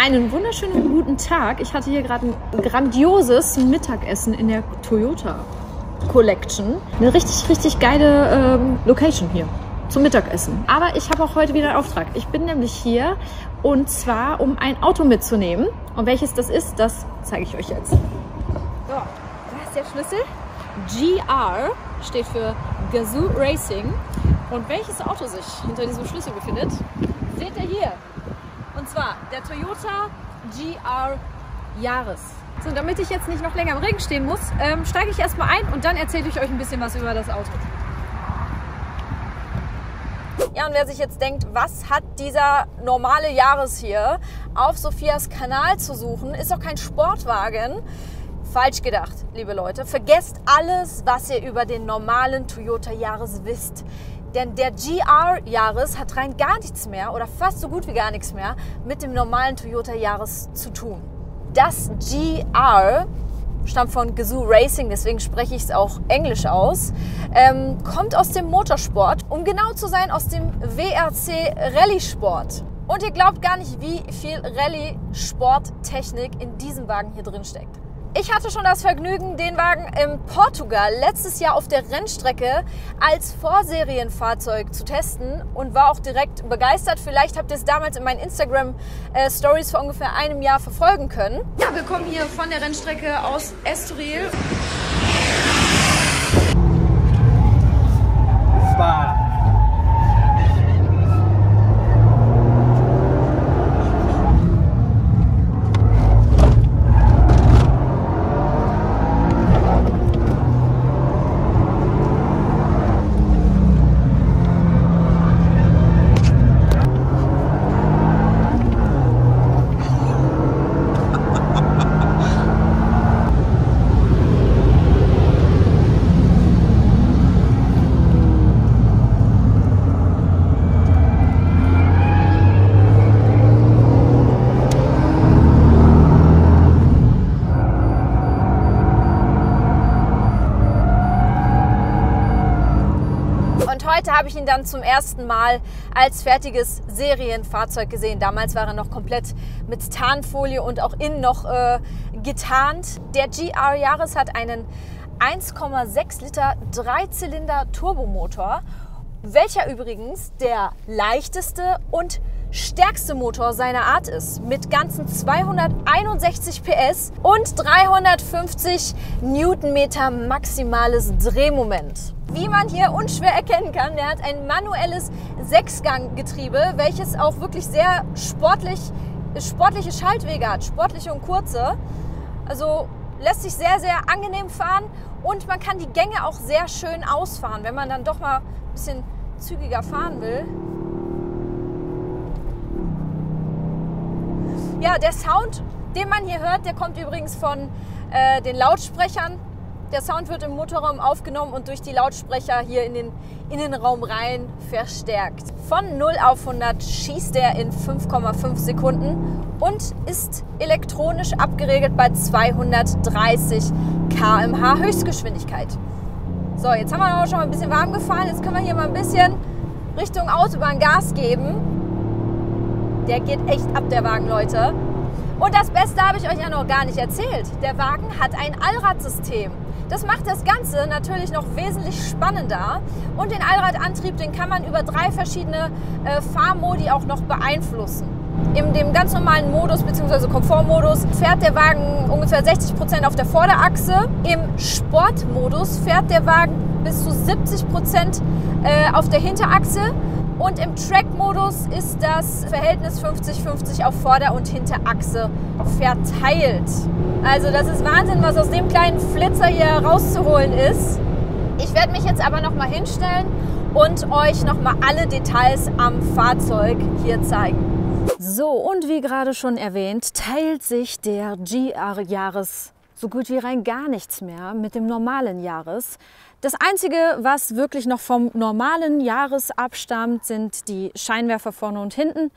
Einen wunderschönen guten Tag. Ich hatte hier gerade ein grandioses Mittagessen in der Toyota Collection. Eine richtig geile Location hier zum Mittagessen. Aber ich habe auch heute wieder einen Auftrag. Ich bin nämlich hier und zwar, um ein Auto mitzunehmen. Und welches das ist, das zeige ich euch jetzt. So, da ist der Schlüssel. GR steht für Gazoo Racing. Und welches Auto sich hinter diesem Schlüssel befindet, seht ihr hier. Und zwar der Toyota GR Yaris. So, damit ich jetzt nicht noch länger im Regen stehen muss, steige ich erstmal ein und dann erzähle ich euch ein bisschen was über das Auto. Ja, und wer sich jetzt denkt, was hat dieser normale Yaris hier auf Sophias Kanal zu suchen, ist doch kein Sportwagen. Falsch gedacht, liebe Leute. Vergesst alles, was ihr über den normalen Toyota Yaris wisst. Denn der GR Yaris hat rein gar nichts mehr oder fast so gut wie gar nichts mehr mit dem normalen Toyota Yaris zu tun. Das GR stammt von Gazoo Racing, deswegen spreche ich es auch englisch aus, kommt aus dem Motorsport, um genau zu sein, aus dem WRC Rallye Sport. Und ihr glaubt gar nicht, wie viel Rallye-Sporttechnik in diesem Wagen hier drin steckt. Ich hatte schon das Vergnügen, den Wagen in Portugal letztes Jahr auf der Rennstrecke als Vorserienfahrzeug zu testen und war auch direkt begeistert. Vielleicht habt ihr es damals in meinen Instagram-Stories vor ungefähr einem Jahr verfolgen können. Ja, wir kommen hier von der Rennstrecke aus Estoril. Heute habe ich ihn dann zum ersten Mal als fertiges Serienfahrzeug gesehen. Damals war er noch komplett mit Tarnfolie und auch innen noch getarnt. Der GR Yaris hat einen 1,6 Liter Dreizylinder Turbomotor, welcher übrigens der leichteste und stärkste Motor seiner Art ist, mit ganzen 261 PS und 350 Newtonmeter maximales Drehmoment. Wie man hier unschwer erkennen kann, der hat ein manuelles Sechsganggetriebe, welches auch wirklich sehr sportliche Schaltwege hat, sportliche und kurze. Also lässt sich sehr angenehm fahren und man kann die Gänge auch sehr schön ausfahren, wenn man dann doch mal ein bisschen zügiger fahren will. Ja, der Sound, den man hier hört, der kommt übrigens von den Lautsprechern. Der Sound wird im Motorraum aufgenommen und durch die Lautsprecher hier in den Innenraum rein verstärkt. Von 0 auf 100 schießt er in 5,5 Sekunden und ist elektronisch abgeregelt bei 230 km/h Höchstgeschwindigkeit. So, jetzt haben wir aber schon mal ein bisschen warm gefahren. Jetzt können wir hier mal ein bisschen Richtung Autobahn Gas geben. Der geht echt ab, der Wagen, Leute. Und das Beste habe ich euch ja noch gar nicht erzählt. Der Wagen hat ein Allradsystem. Das macht das Ganze natürlich noch wesentlich spannender. Und den Allradantrieb, den kann man über 3 verschiedene Fahrmodi auch noch beeinflussen. In dem ganz normalen Modus bzw. Komfortmodus fährt der Wagen ungefähr 60% auf der Vorderachse. Im Sportmodus fährt der Wagen bis zu 70% auf der Hinterachse. Und im Track-Modus ist das Verhältnis 50-50 auf Vorder- und Hinterachse verteilt. Also das ist Wahnsinn, was aus dem kleinen Flitzer hier rauszuholen ist. Ich werde mich jetzt aber noch mal hinstellen und euch noch mal alle Details am Fahrzeug hier zeigen. So, und wie gerade schon erwähnt, teilt sich der GR Yaris so gut wie rein gar nichts mehr mit dem normalen Yaris. Das Einzige, was wirklich noch vom normalen Yaris abstammt, sind die Scheinwerfer vorne und hinten,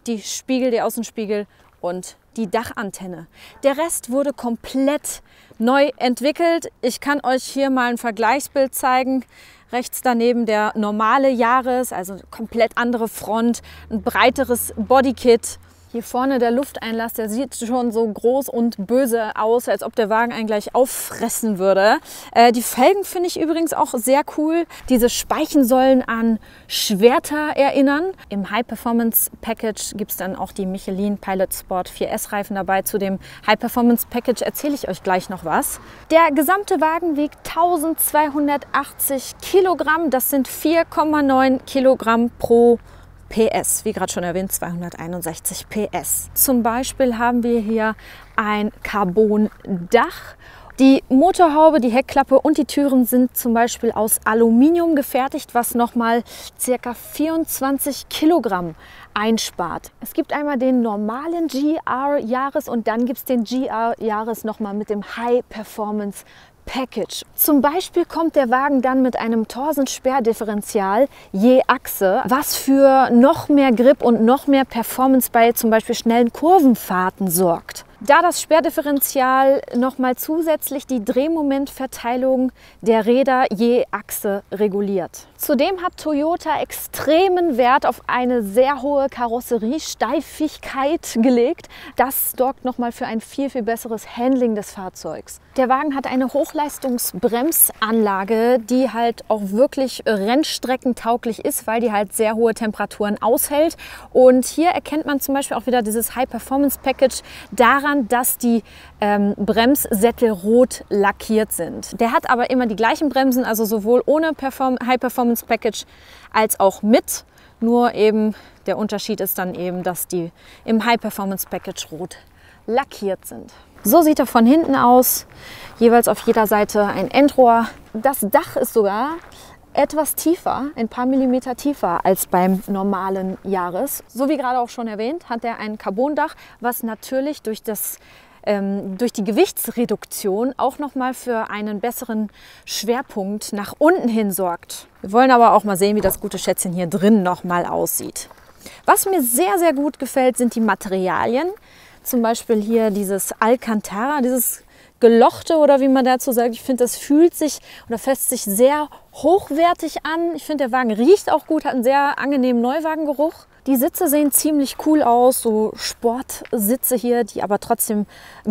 die Spiegel, die Außenspiegel und die Dachantenne. Der Rest wurde komplett neu entwickelt. Ich kann euch hier mal ein Vergleichsbild zeigen. Rechts daneben der normale Yaris, also komplett andere Front, ein breiteres Bodykit. Hier vorne der Lufteinlass, der sieht schon so groß und böse aus, als ob der Wagen einen gleich auffressen würde. Die Felgen finde ich übrigens auch sehr cool. Diese Speichen sollen an Schwerter erinnern. Im High Performance Package gibt es dann auch die Michelin Pilot Sport 4S Reifen dabei. Zu dem High Performance Package erzähle ich euch gleich noch was. Der gesamte Wagen wiegt 1280 Kilogramm. Das sind 4,9 Kilogramm pro PS, wie gerade schon erwähnt, 261 PS. Zum Beispiel haben wir hier ein Carbon-Dach. Die Motorhaube, die Heckklappe und die Türen sind zum Beispiel aus Aluminium gefertigt, was nochmal ca. 24 Kilogramm einspart. Es gibt einmal den normalen GR Yaris und dann gibt es den GR Yaris nochmal mit dem High Performance Package. Zum Beispiel kommt der Wagen dann mit einem Torsen-Sperrdifferential je Achse, was für noch mehr Grip und noch mehr Performance bei zum Beispiel schnellen Kurvenfahrten sorgt. Da das Sperrdifferential nochmal zusätzlich die Drehmomentverteilung der Räder je Achse reguliert. Zudem hat Toyota extremen Wert auf eine sehr hohe Karosseriesteifigkeit gelegt. Das sorgt nochmal für ein viel besseres Handling des Fahrzeugs. Der Wagen hat eine Hochleistungsbremsanlage, die halt auch wirklich rennstreckentauglich ist, weil die halt sehr hohe Temperaturen aushält. Und hier erkennt man zum Beispiel auch wieder dieses High Performance Package daran, dass die Bremssättel rot lackiert sind. Der hat aber immer die gleichen Bremsen, also sowohl ohne High Performance Package als auch mit. Nur eben der Unterschied ist dann eben, dass die im High Performance Package rot lackiert sind. So sieht er von hinten aus. Jeweils auf jeder Seite ein Endrohr. Das Dach ist sogar etwas tiefer, ein paar Millimeter tiefer als beim normalen Yaris. So wie gerade auch schon erwähnt, hat er ein Carbondach, was natürlich durch die Gewichtsreduktion auch nochmal für einen besseren Schwerpunkt nach unten hin sorgt. Wir wollen aber auch mal sehen, wie das gute Schätzchen hier drin nochmal aussieht. Was mir sehr gut gefällt, sind die Materialien. Zum Beispiel hier dieses Alcantara, dieses Gelochte oder wie man dazu sagt. Ich finde, das fühlt sich oder fässt sich sehr hochwertig an. Ich finde, der Wagen riecht auch gut, hat einen sehr angenehmen Neuwagengeruch. Die Sitze sehen ziemlich cool aus, so Sportsitze hier, die aber trotzdem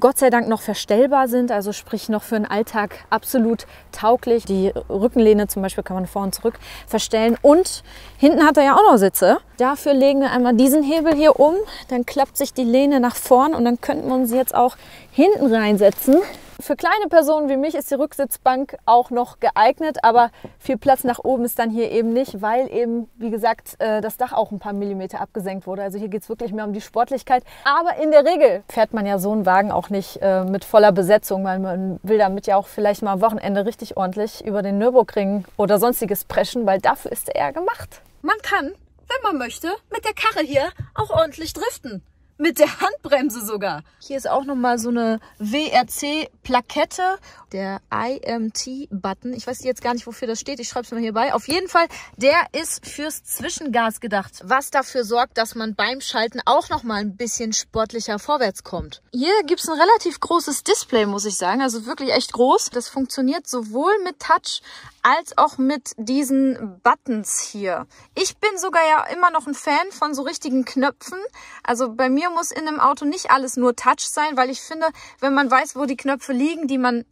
Gott sei Dank noch verstellbar sind, also sprich noch für den Alltag absolut tauglich. Die Rückenlehne zum Beispiel kann man vor und zurück verstellen und hinten hat er ja auch noch Sitze. Dafür legen wir einmal diesen Hebel hier um, dann klappt sich die Lehne nach vorn und dann könnten wir uns jetzt auch hinten reinsetzen. Für kleine Personen wie mich ist die Rücksitzbank auch noch geeignet, aber viel Platz nach oben ist dann hier eben nicht, weil eben, wie gesagt, das Dach auch ein paar Millimeter abgesenkt wurde. Also hier geht es wirklich mehr um die Sportlichkeit. Aber in der Regel fährt man ja so einen Wagen auch nicht mit voller Besetzung, weil man will damit ja auch vielleicht mal am Wochenende richtig ordentlich über den Nürburgring oder sonstiges preschen, weil dafür ist er eher gemacht. Man kann, wenn man möchte, mit der Karre hier auch ordentlich driften. Mit der Handbremse sogar. Hier ist auch nochmal so eine WRC-Plakette. Der IMT-Button. Ich weiß jetzt gar nicht, wofür das steht. Ich schreibe es mal hier bei. Auf jeden Fall, der ist fürs Zwischengas gedacht. Was dafür sorgt, dass man beim Schalten auch nochmal ein bisschen sportlicher vorwärts kommt. Hier gibt es ein relativ großes Display, muss ich sagen. Also wirklich echt groß. Das funktioniert sowohl mit Touch als auch mit diesen Buttons hier. Ich bin sogar ja immer noch ein Fan von so richtigen Knöpfen. Also bei mir muss in einem Auto nicht alles nur Touch sein, weil ich finde, wenn man weiß, wo die Knöpfe liegen, die man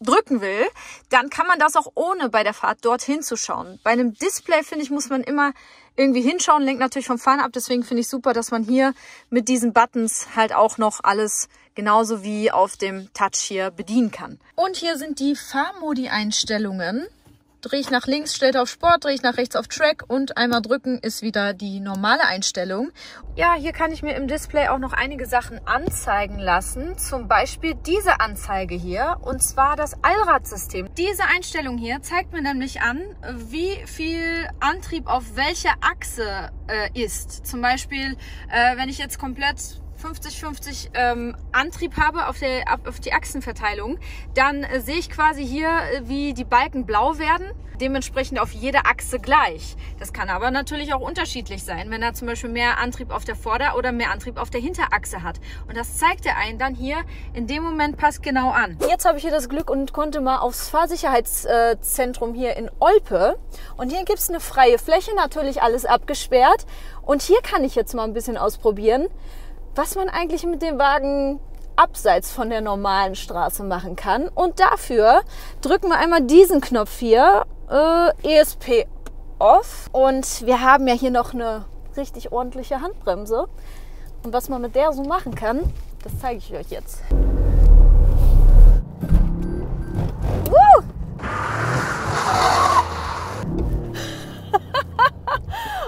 drücken will, dann kann man das auch ohne bei der Fahrt dorthin zu schauen. Bei einem Display, finde ich, muss man immer irgendwie hinschauen, lenkt natürlich vom Fahren ab. Deswegen finde ich super, dass man hier mit diesen Buttons halt auch noch alles genauso wie auf dem Touch hier bedienen kann. Und hier sind die Fahrmodi-Einstellungen. Drehe ich nach links, stellt auf Sport, drehe ich nach rechts auf Track und einmal drücken ist wieder die normale Einstellung. Ja, hier kann ich mir im Display auch noch einige Sachen anzeigen lassen. Zum Beispiel diese Anzeige hier und zwar das Allradsystem. Diese Einstellung hier zeigt mir nämlich an, wie viel Antrieb auf welcher Achse ist. Zum Beispiel, wenn ich jetzt komplett 50-50 Antrieb habe auf die Achsenverteilung, dann sehe ich quasi hier, wie die Balken blau werden, dementsprechend auf jeder Achse gleich. Das kann aber natürlich auch unterschiedlich sein, wenn er zum Beispiel mehr Antrieb auf der Vorder- oder mehr Antrieb auf der Hinterachse hat. Und das zeigt er einen dann hier in dem Moment passgenau an. Jetzt habe ich hier das Glück und konnte mal aufs Fahrsicherheitszentrum hier in Olpe. Und hier gibt es eine freie Fläche, natürlich alles abgesperrt. Und hier kann ich jetzt mal ein bisschen ausprobieren, was man eigentlich mit dem Wagen abseits von der normalen Straße machen kann. Und dafür drücken wir einmal diesen Knopf hier, ESP Off. Und wir haben ja hier noch eine richtig ordentliche Handbremse. Und was man mit der so machen kann, das zeige ich euch jetzt.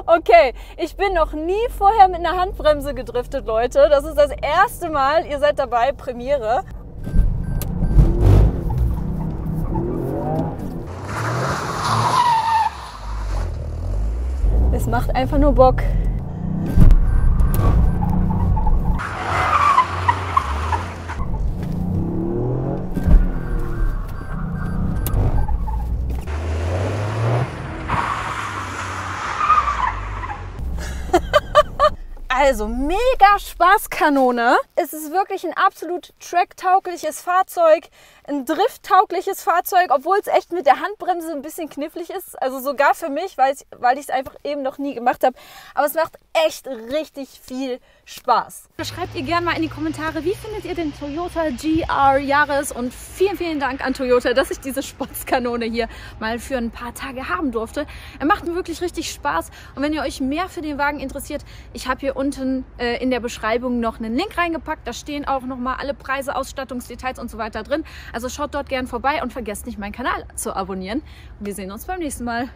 Okay, ich bin noch nie vorher mit einer Handbremse gedriftet, Leute. Das ist das erste Mal. Ihr seid dabei, Premiere. Es macht einfach nur Bock. Also mega Spaßkanone. Es ist wirklich ein absolut tracktaugliches Fahrzeug, ein drifttaugliches Fahrzeug, obwohl es echt mit der Handbremse ein bisschen knifflig ist. Also sogar für mich, weil ich es einfach eben noch nie gemacht habe. Aber es macht echt richtig viel Spaß. Schreibt ihr gerne mal in die Kommentare, wie findet ihr den Toyota GR Yaris? Und vielen, vielen Dank an Toyota, dass ich diese Sportskanone hier mal für ein paar Tage haben durfte. Er macht mir wirklich richtig Spaß. Und wenn ihr euch mehr für den Wagen interessiert, ich habe hier unten in der Beschreibung noch einen Link reingepackt. Da stehen auch nochmal alle Preise, Ausstattungsdetails und so weiter drin. Also schaut dort gern vorbei und vergesst nicht, meinen Kanal zu abonnieren. Wir sehen uns beim nächsten Mal.